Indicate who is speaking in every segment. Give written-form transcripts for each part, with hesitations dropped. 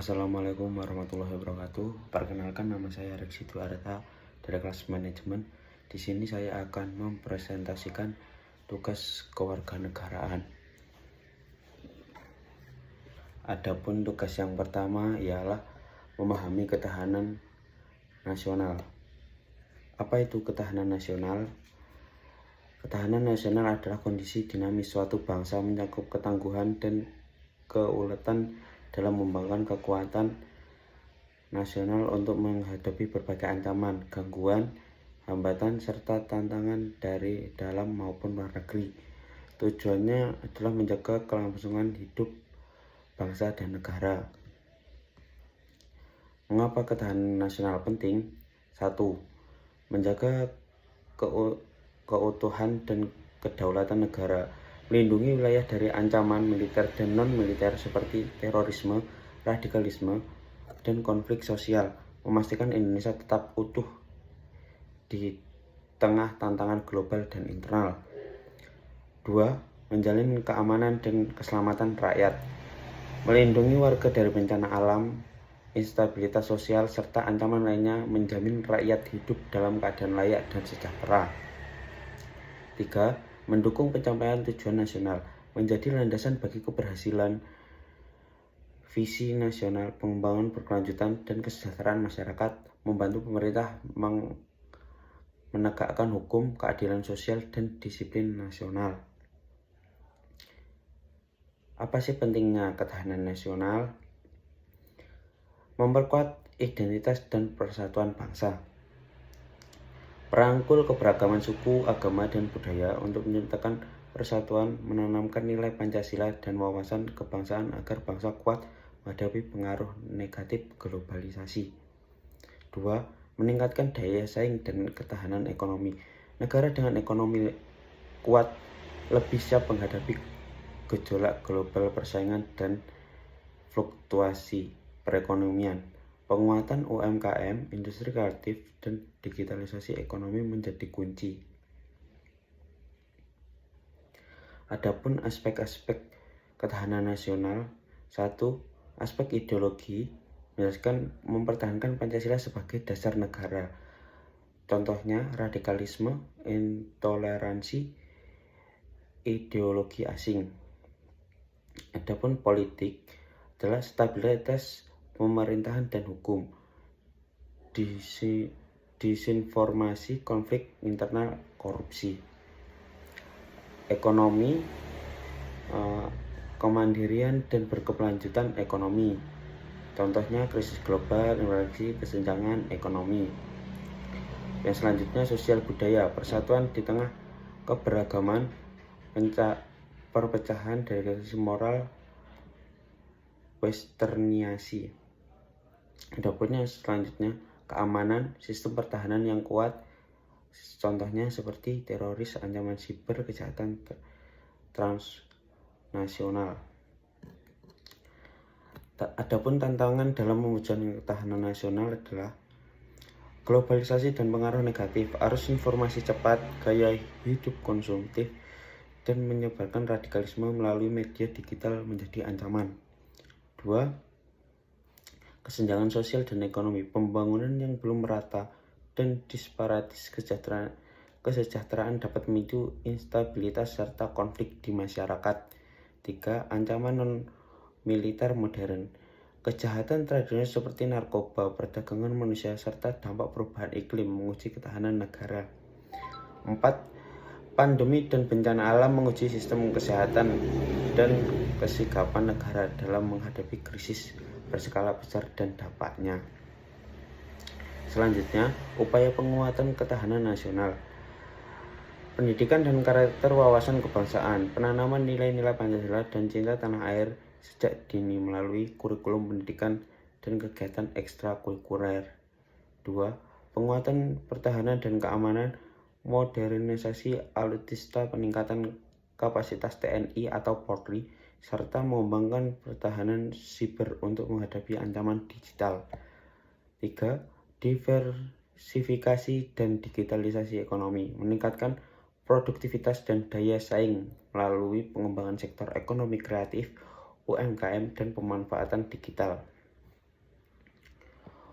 Speaker 1: Assalamualaikum warahmatullahi wabarakatuh. Perkenalkan, nama saya Reksi Dwarta dari kelas manajemen. Di sini saya akan mempresentasikan tugas kewarganegaraan. Adapun tugas yang pertama ialah memahami ketahanan nasional. Apa itu ketahanan nasional? Ketahanan nasional adalah kondisi dinamis suatu bangsa, mencakup ketangguhan dan keuletan dalam membangun kekuatan nasional untuk menghadapi berbagai ancaman, gangguan, hambatan, serta tantangan dari dalam maupun luar negeri. Tujuannya adalah menjaga kelangsungan hidup bangsa dan negara. Mengapa ketahanan nasional penting? 1. Menjaga keutuhan dan kedaulatan negara, melindungi wilayah dari ancaman militer dan non-militer seperti terorisme, radikalisme, dan konflik sosial, memastikan Indonesia tetap utuh di tengah tantangan global dan internal. 2. Menjalin keamanan dan keselamatan rakyat, melindungi warga dari bencana alam, instabilitas sosial, serta ancaman lainnya, menjamin rakyat hidup dalam keadaan layak dan sejahtera. 3. Mendukung pencapaian tujuan nasional, menjadi landasan bagi keberhasilan visi nasional, pengembangan berkelanjutan, dan kesejahteraan masyarakat, membantu pemerintah menegakkan hukum, keadilan sosial, dan disiplin nasional. Apa sih pentingnya ketahanan nasional? Memperkuat identitas dan persatuan bangsa, merangkul keberagaman suku, agama, dan budaya untuk menciptakan persatuan, menanamkan nilai Pancasila dan wawasan kebangsaan agar bangsa kuat menghadapi pengaruh negatif globalisasi. 2. Meningkatkan daya saing dan ketahanan ekonomi. Negara dengan ekonomi kuat lebih siap menghadapi gejolak global, persaingan, dan fluktuasi perekonomian. Penguatan UMKM, industri kreatif, dan digitalisasi ekonomi menjadi kunci. Adapun aspek-aspek ketahanan nasional. 1. Aspek ideologi, menjelaskan mempertahankan Pancasila sebagai dasar negara. Contohnya radikalisme, intoleransi, ideologi asing. Adapun politik adalah stabilitas pemerintahan dan hukum, disinformasi, konflik internal, korupsi. Ekonomi, kemandirian dan berkelanjutan ekonomi. Contohnya krisis global, inflasi, kesenjangan ekonomi. Yang selanjutnya sosial budaya, persatuan di tengah keberagaman, perpecahan, degradasi moral, westernisasi. Adapun yang selanjutnya keamanan, sistem pertahanan yang kuat, contohnya seperti teroris, ancaman siber, kejahatan transnasional. Adapun tantangan dalam mewujudkan ketahanan nasional adalah globalisasi dan pengaruh negatif, arus informasi cepat, gaya hidup konsumtif, dan menyebarkan radikalisme melalui media digital menjadi ancaman. 2. Kesenjangan sosial dan ekonomi, pembangunan yang belum merata dan disparitas kesejahteraan dapat memicu instabilitas serta konflik di masyarakat. 3. Ancaman non-militer modern, kejahatan tradisional seperti narkoba, perdagangan manusia, serta dampak perubahan iklim menguji ketahanan negara. 4. Pandemi dan bencana alam menguji sistem kesehatan dan kesigapan negara dalam menghadapi krisis berskala besar dan dampaknya. Selanjutnya, upaya penguatan ketahanan nasional. Pendidikan dan karakter wawasan kebangsaan, penanaman nilai-nilai Pancasila dan cinta tanah air sejak dini melalui kurikulum pendidikan dan kegiatan ekstrakurikuler. 2. Penguatan pertahanan dan keamanan, modernisasi alutsista, peningkatan kapasitas TNI atau Polri, serta mengembangkan pertahanan siber untuk menghadapi ancaman digital. 3. Diversifikasi dan digitalisasi ekonomi, meningkatkan produktivitas dan daya saing melalui pengembangan sektor ekonomi kreatif, UMKM, dan pemanfaatan digital.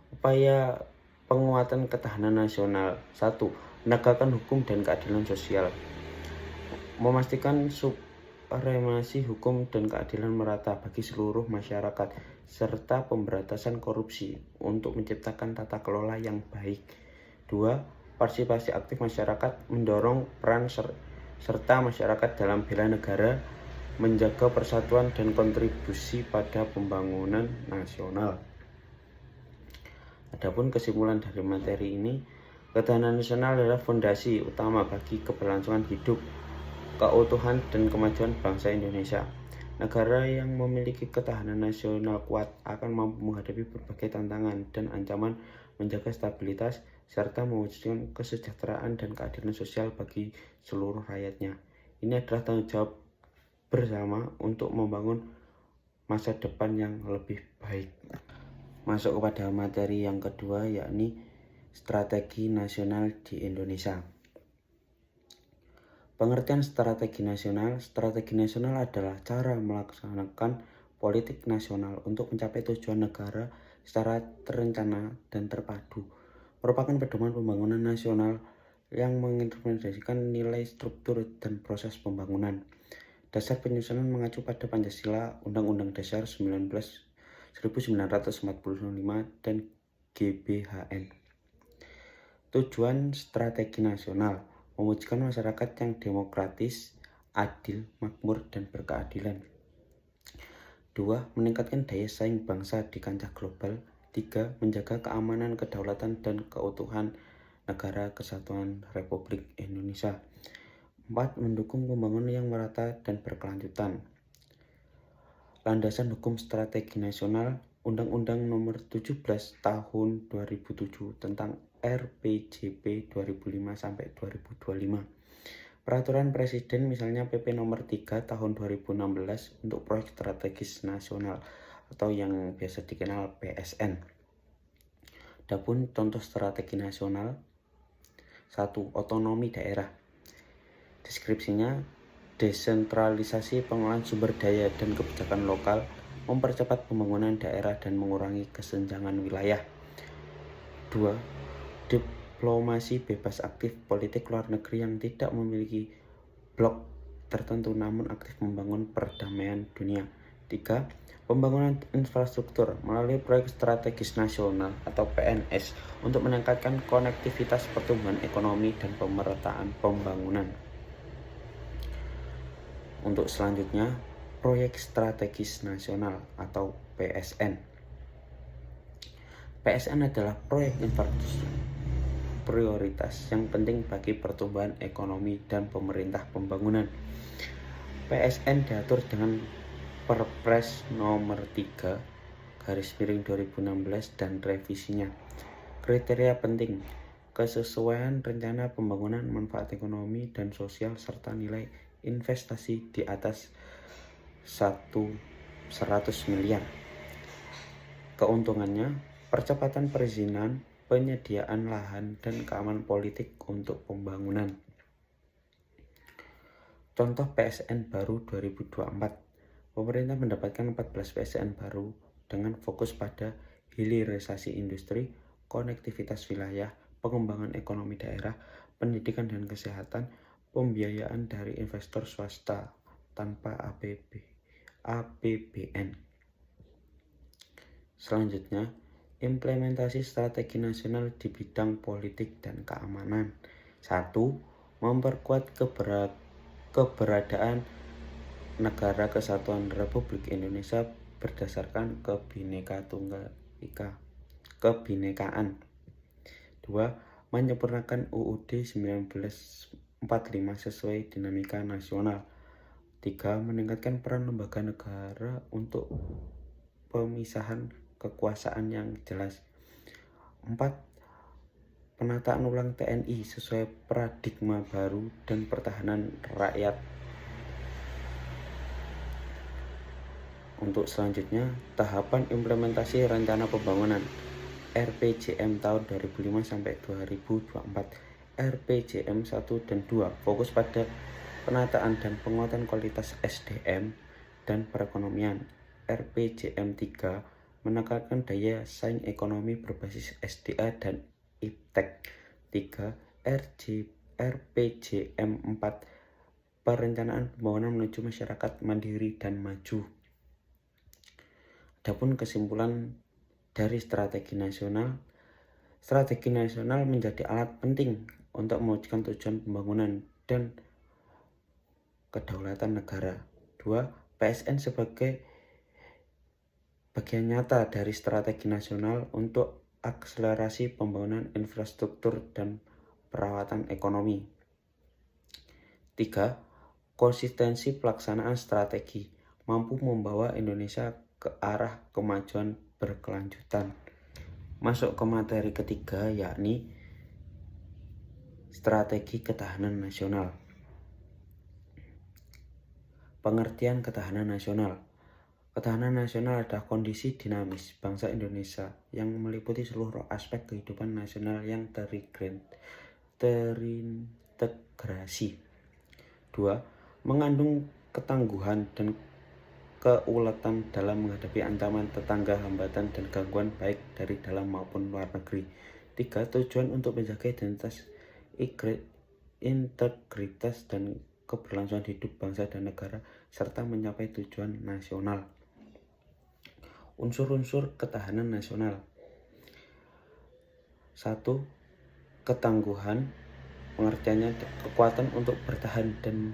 Speaker 1: Upaya penguatan ketahanan nasional. 1. Menegakkan hukum dan keadilan sosial. Memastikan supremasi hukum dan keadilan merata bagi seluruh masyarakat, serta pemberantasan korupsi untuk menciptakan tata kelola yang baik. 2. Partisipasi aktif masyarakat, mendorong peran serta masyarakat dalam bela negara, menjaga persatuan dan kontribusi pada pembangunan nasional. Adapun kesimpulan dari materi ini, ketahanan nasional adalah fondasi utama bagi keberlangsungan hidup, keutuhan, dan kemajuan bangsa Indonesia. Negara yang memiliki ketahanan nasional kuat akan mampu menghadapi berbagai tantangan dan ancaman, menjaga stabilitas, serta mewujudkan kesejahteraan dan keadilan sosial bagi seluruh rakyatnya. Ini adalah tanggung jawab bersama untuk membangun masa depan yang lebih baik. Masuk kepada materi yang kedua, yakni strategi nasional di Indonesia. Pengertian strategi nasional. Strategi nasional adalah cara melaksanakan politik nasional untuk mencapai tujuan negara secara terencana dan terpadu. Merupakan pedoman pembangunan nasional yang mengimplementasikan nilai, struktur, dan proses pembangunan. Dasar penyusunan mengacu pada Pancasila, Undang-Undang Dasar 1945, dan GBHN. Tujuan strategi nasional: mewujudkan masyarakat yang demokratis, adil, makmur, dan berkeadilan. 2. Meningkatkan daya saing bangsa di kancah global. 3. Menjaga keamanan, kedaulatan, dan keutuhan negara kesatuan Republik Indonesia. 4. Mendukung pembangunan yang merata dan berkelanjutan. Landasan hukum strategi nasional: Undang-Undang Nomor 17 Tahun 2007 tentang RPJP 2005-2025. Peraturan Presiden, misalnya PP Nomor 3 Tahun 2016 untuk proyek strategis nasional atau yang biasa dikenal PSN. Adapun contoh strategi nasional: 1. Otonomi daerah. Deskripsinya: desentralisasi pengelolaan sumber daya dan kebijakan lokal, mempercepat pembangunan daerah dan mengurangi kesenjangan wilayah. 2. Diplomasi bebas aktif, politik luar negeri yang tidak memiliki blok tertentu namun aktif membangun perdamaian dunia. 3. Pembangunan infrastruktur melalui proyek strategis nasional atau PNS untuk meningkatkan konektivitas, pertumbuhan ekonomi, dan pemerataan pembangunan. Untuk selanjutnya, proyek strategis nasional atau PSN. PSN adalah proyek infrastruktur prioritas yang penting bagi pertumbuhan ekonomi dan pemerintah pembangunan. PSN diatur dengan Perpres Nomor 3 /2016 dan revisinya. Kriteria penting: kesesuaian rencana pembangunan, manfaat ekonomi dan sosial, serta nilai investasi di atas 100 miliar. Keuntungannya: percepatan perizinan, penyediaan lahan, dan keamanan politik untuk pembangunan. Contoh PSN baru 2024. Pemerintah mendapatkan 14 PSN baru dengan fokus pada hilirisasi industri, konektivitas wilayah, pengembangan ekonomi daerah, pendidikan dan kesehatan, pembiayaan dari investor swasta tanpa APBN. Selanjutnya, implementasi strategi nasional di bidang politik dan keamanan. 1. Memperkuat keberadaan Negara Kesatuan Republik Indonesia berdasarkan kebinekaan. 2. Menyempurnakan UUD 1945 sesuai dinamika nasional. 3. Meningkatkan peran lembaga negara untuk pemisahan kekuasaan yang jelas. 4. Penataan ulang TNI sesuai paradigma baru dan pertahanan rakyat. Untuk selanjutnya, tahapan implementasi rencana pembangunan RPJM tahun 2005 sampai 2024. RPJM 1 dan 2 fokus pada penataan dan penguatan kualitas SDM dan perekonomian. RPJM 3 menekankan daya saing ekonomi berbasis SDA dan iptek. 3. RPJM 4, perencanaan pembangunan menuju masyarakat mandiri dan maju. Adapun kesimpulan dari strategi nasional menjadi alat penting untuk mewujudkan tujuan pembangunan dan kedaulatan negara. 2. PSN sebagai bagian nyata dari strategi nasional untuk akselerasi pembangunan infrastruktur dan perawatan ekonomi. 3. Konsistensi pelaksanaan strategi mampu membawa Indonesia ke arah kemajuan berkelanjutan. Masuk ke materi ketiga, yakni strategi ketahanan nasional. Pengertian ketahanan nasional. Ketahanan nasional adalah kondisi dinamis bangsa Indonesia yang meliputi seluruh aspek kehidupan nasional yang terintegrasi. 2. Mengandung ketangguhan dan keuletan dalam menghadapi ancaman tetangga, hambatan, dan gangguan baik dari dalam maupun luar negeri. 3. Tujuan untuk menjaga integritas dan keberlangsungan hidup bangsa dan negara serta mencapai tujuan nasional. Unsur-unsur ketahanan nasional. 1. Ketangguhan, pengertiannya kekuatan untuk bertahan dan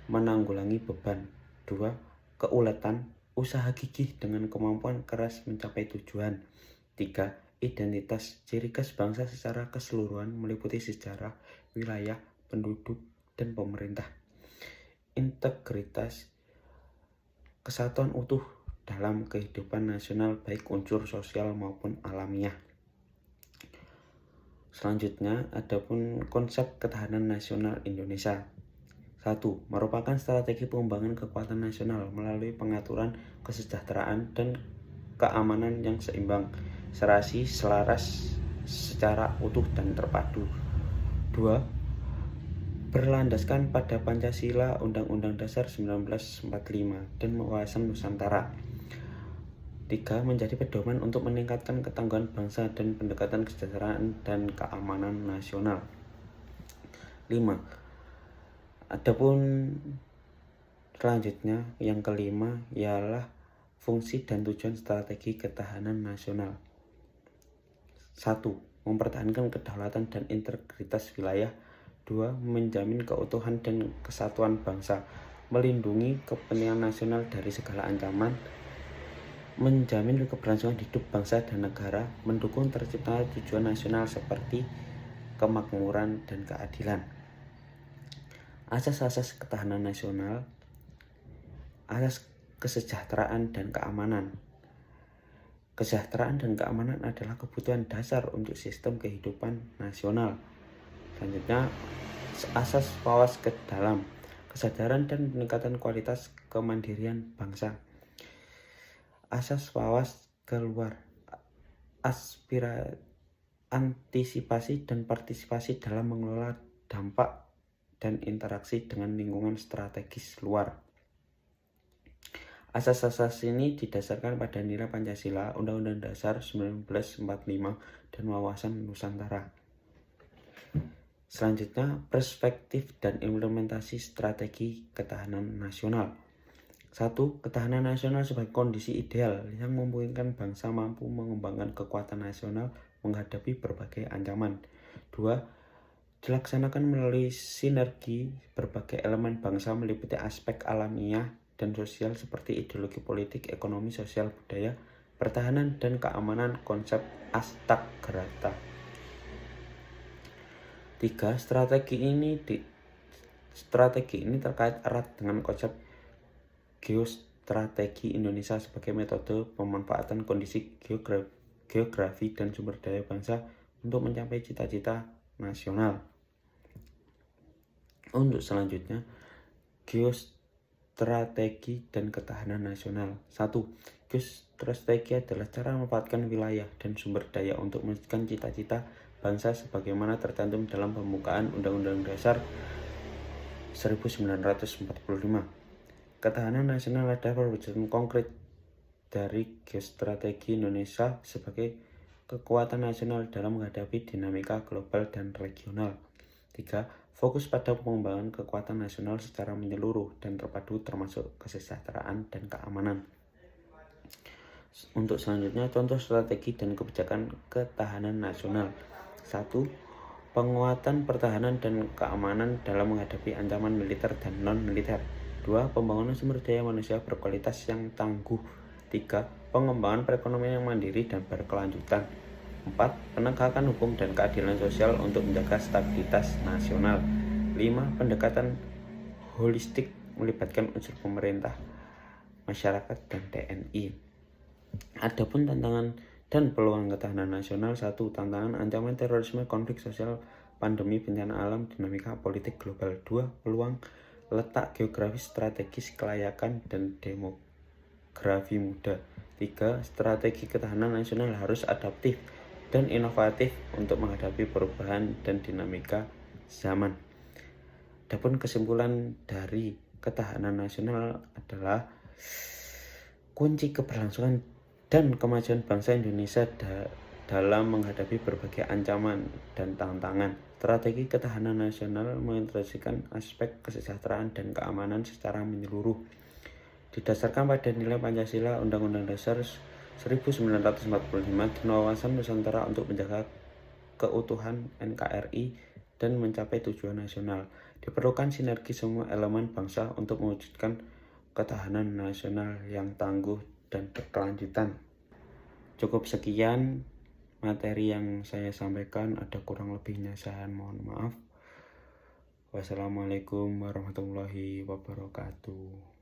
Speaker 1: menanggulangi beban. 2. Keuletan, usaha gigih dengan kemampuan keras mencapai tujuan. 3. Identitas, ciri khas bangsa secara keseluruhan meliputi sejarah, wilayah, penduduk, dan pemerintah. Integritas, kesatuan utuh dalam kehidupan nasional baik unsur sosial maupun alamiah. Selanjutnya, adapun konsep ketahanan nasional Indonesia. 1. Merupakan strategi pengembangan kekuatan nasional melalui pengaturan kesejahteraan dan keamanan yang seimbang, serasi, selaras, secara utuh dan terpadu. 2. Berlandaskan pada Pancasila, Undang-Undang Dasar 1945, dan wawasan Nusantara. 3. Menjadi pedoman untuk meningkatkan ketangguhan bangsa dan pendekatan kesejahteraan dan keamanan nasional. 5. Adapun selanjutnya yang kelima ialah fungsi dan tujuan strategi ketahanan nasional. 1. Mempertahankan kedaulatan dan integritas wilayah. 2. Menjamin keutuhan dan kesatuan bangsa, melindungi kepentingan nasional dari segala ancaman, menjamin keberlangsungan hidup bangsa dan negara, mendukung terciptanya tujuan nasional seperti kemakmuran dan keadilan. Asas-asas ketahanan nasional. Asas kesejahteraan dan keamanan. Kesejahteraan dan keamanan adalah kebutuhan dasar untuk sistem kehidupan nasional. Selanjutnya, asas wawasan ke dalam, kesadaran dan peningkatan kualitas kemandirian bangsa. Asas wawasan keluar, antisipasi dan partisipasi dalam mengelola dampak dan interaksi dengan lingkungan strategis luar. Asas-asas ini didasarkan pada nilai Pancasila, Undang-Undang Dasar 1945, dan wawasan Nusantara. Selanjutnya, perspektif dan implementasi strategi ketahanan nasional. 1. Ketahanan nasional sebagai kondisi ideal yang memungkinkan bangsa mampu mengembangkan kekuatan nasional menghadapi berbagai ancaman. 2. Dilaksanakan melalui sinergi berbagai elemen bangsa meliputi aspek alamiah dan sosial seperti ideologi politik, ekonomi, sosial, budaya, pertahanan, dan keamanan, konsep Astagrata. 3. Strategi ini terkait erat dengan konsep geostrategi Indonesia sebagai metode pemanfaatan kondisi geografi dan sumber daya bangsa untuk mencapai cita-cita nasional. Untuk selanjutnya, geostrategi dan ketahanan nasional. 1. Geostrategi adalah cara memanfaatkan wilayah dan sumber daya untuk mewujudkan cita-cita bangsa sebagaimana tercantum dalam pembukaan Undang-Undang Dasar 1945. Ketahanan nasional adalah perwujudan konkret dari geostrategi Indonesia sebagai kekuatan nasional dalam menghadapi dinamika global dan regional. 3. Fokus pada pengembangan kekuatan nasional secara menyeluruh dan terpadu termasuk kesejahteraan dan keamanan. Untuk selanjutnya, contoh strategi dan kebijakan ketahanan nasional. 1. Penguatan pertahanan dan keamanan dalam menghadapi ancaman militer dan non-militer. 2. Pembangunan sumber daya manusia berkualitas yang tangguh. 3. Pengembangan perekonomian yang mandiri dan berkelanjutan. 4. Penegakan hukum dan keadilan sosial untuk menjaga stabilitas nasional. 5. Pendekatan holistik melibatkan unsur pemerintah, masyarakat, dan TNI. Adapun tantangan dan peluang ketahanan nasional. 1. Tantangan ancaman terorisme, konflik sosial, pandemi, bencana alam, dinamika politik global. 2. Peluang letak geografis, strategis, kelayakan, dan demografi muda. 3. Strategi ketahanan nasional harus adaptif dan inovatif untuk menghadapi perubahan dan dinamika zaman. Adapun kesimpulan dari ketahanan nasional adalah kunci keberlangsungan dan kemajuan bangsa Indonesia dalam menghadapi berbagai ancaman dan tantangan. Strategi ketahanan nasional mengintegrasikan aspek kesejahteraan dan keamanan secara menyeluruh. Didasarkan pada nilai Pancasila, Undang-Undang Dasar 1945, dan wawasan Nusantara untuk menjaga keutuhan NKRI dan mencapai tujuan nasional. Diperlukan sinergi semua elemen bangsa untuk mewujudkan ketahanan nasional yang tangguh dan berkelanjutan. Cukup sekian materi yang saya sampaikan, ada kurang lebihnya saya mohon maaf. Wassalamualaikum warahmatullahi wabarakatuh.